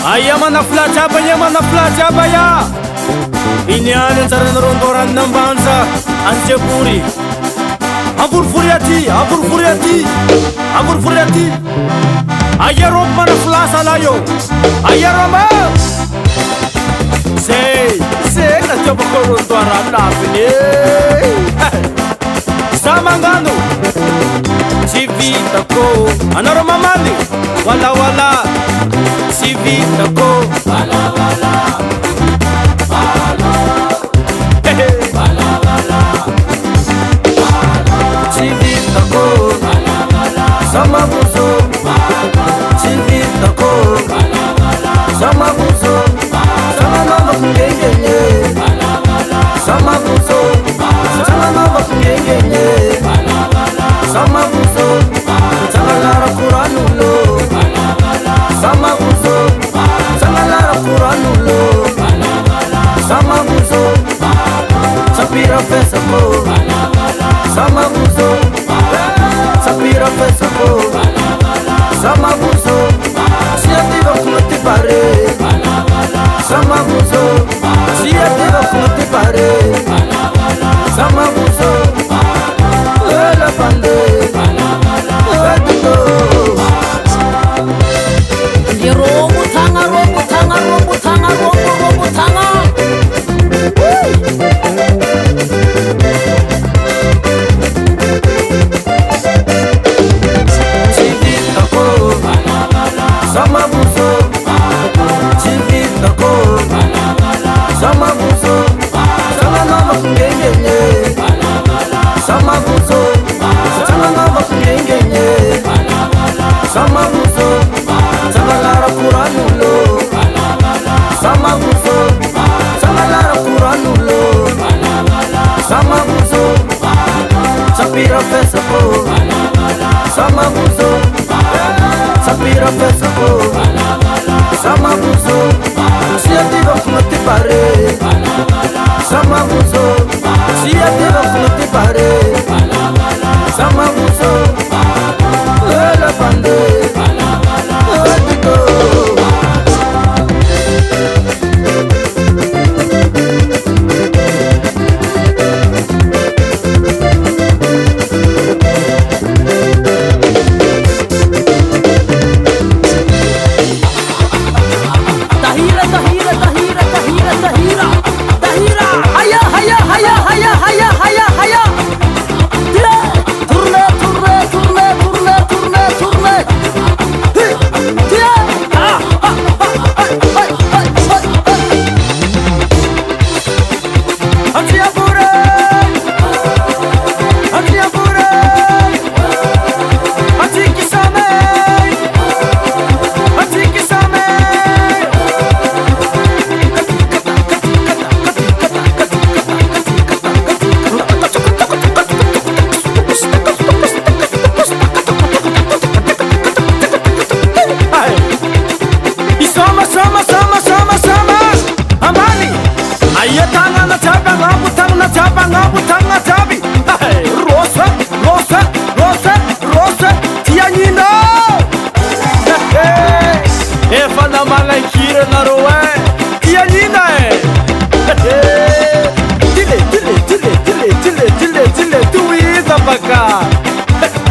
Aya mana flajaba ya mana flajaba ya. Ini ada cara nerontoran nambanza anjepuri. Abur furiati, abur furiati, abur furiati. Aya rom mana flasa layo. Aya roma. Say na coba nerontoran napini. Samangano. Civita ko, anoro mamani. Wala wala. Civita ko, wala wala. Civita ko, sama buzo. Civita ko, sama buzo. Sama mama kungenye. Sama buzo. Sama mama kungenye. Sama buzo. Sama lara Quranulo. Sama buzo. Sama lara Quranulo. Sama buzo. Sapira pesa ko. Sama buzo. Sapira pesa ko. Sama buzo. Siativa kumati pare. Sama buzo. Siativa kumati pare. Sama buzo. La pande. Robo tanga, robo tanga, robo tanga, robo tanga. Civita ko, sama buzo. Civita ko, sama buzo. Sama mama kungenye. Sama buzo. Sama mama kungenye. Sama buzo. Sama lara Quranulo. Sama buzo. Sama lara Quranulo. Sama buzo. Sapira pesa ko. Sama buzo. Sapira pesa ko. Sama buzo. Siativa kumati pare. Sama buzo. Siativa kumati pare. Sama buzo. La pande.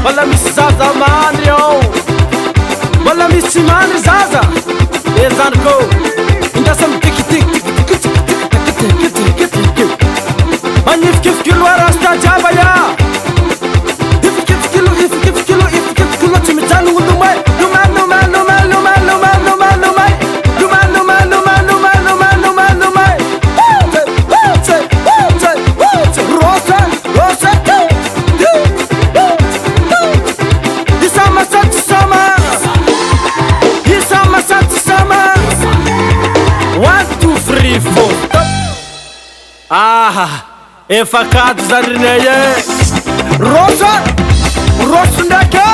Wala misi zaza mani yo. Wala misi mani zaza. Ezanko indasam tiki tiki tiki tiki tiki tiki. Manif kif kilo arasta jaba ya. If kif kilo chimichanu lumai. Lumai lumai lumai lumai lumai lumai lumai. Lumai lumai lumai lumai lumai lumai lumai. Rosa rosa. Efakado zarineye. Rosa rosa ndake.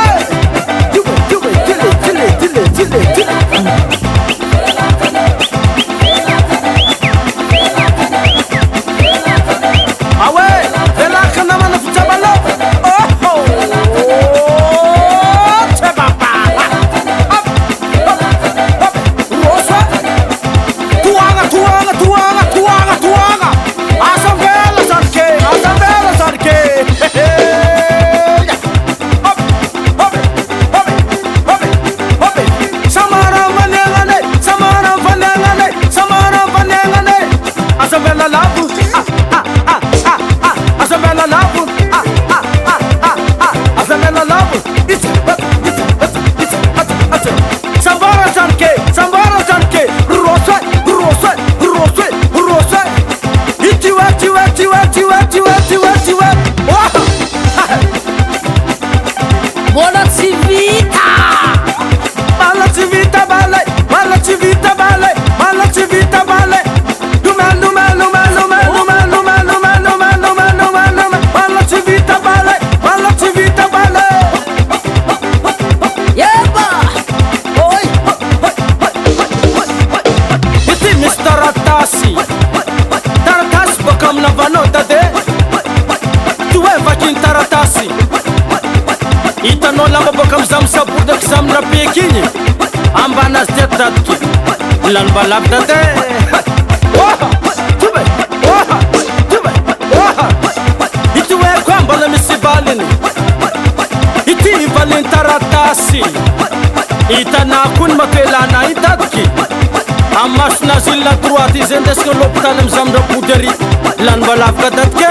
Tile. Awe, ela kana mana futabalo. Oh. Chebaba. Rosa Sambara zanke, roswe, itiwe. Bola civita. Yeba. Oi. Iti Mr. Taratasi bakam na vanota de. Tuwe vakin taratasi. Itanao lamba baka mizamy sabodaky zamina beky igny ambanazy tetadky lany mbalavy date ity hoe koa mbala misy valiny ity valiny taratasy hitanà koa ny matoelana hitadiky amy masonazy iny la droite izy andesika l'hôpital amy zamindra body lany mbalavy ka datyke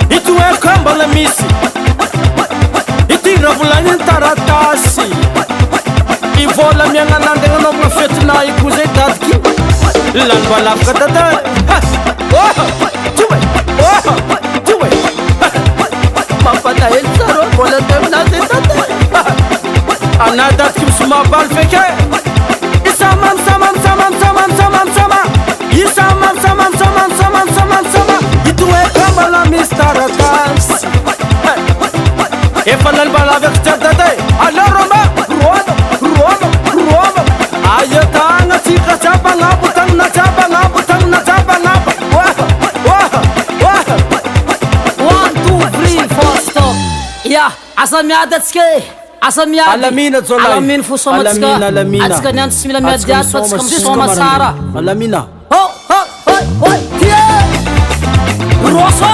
ity hoe koa mbala misy ity raha volagniny taratasy ivola miagnanandy agnanaovagna fetina iko zay dadiky lany mbalavy ka dada Mampalahelo tsara vola taminazy tata. ana dadiky misy mahabaly feky isama ity hoe koa mbala misy taratasy efa lany mbalavy ako tiady dada aleo roma ayatagna tsika jiaby agnabo tagnina jiaby agnabo 1, 2, 3, 4, stop. Ya, asa miady atsika e. Asa miady. Alamina zolahy. Alamina fo somatsika. Alamina. Atsika niany tsy mila miady aty fa atsika misoma tsara. Alamina. Ho, tie. Roso.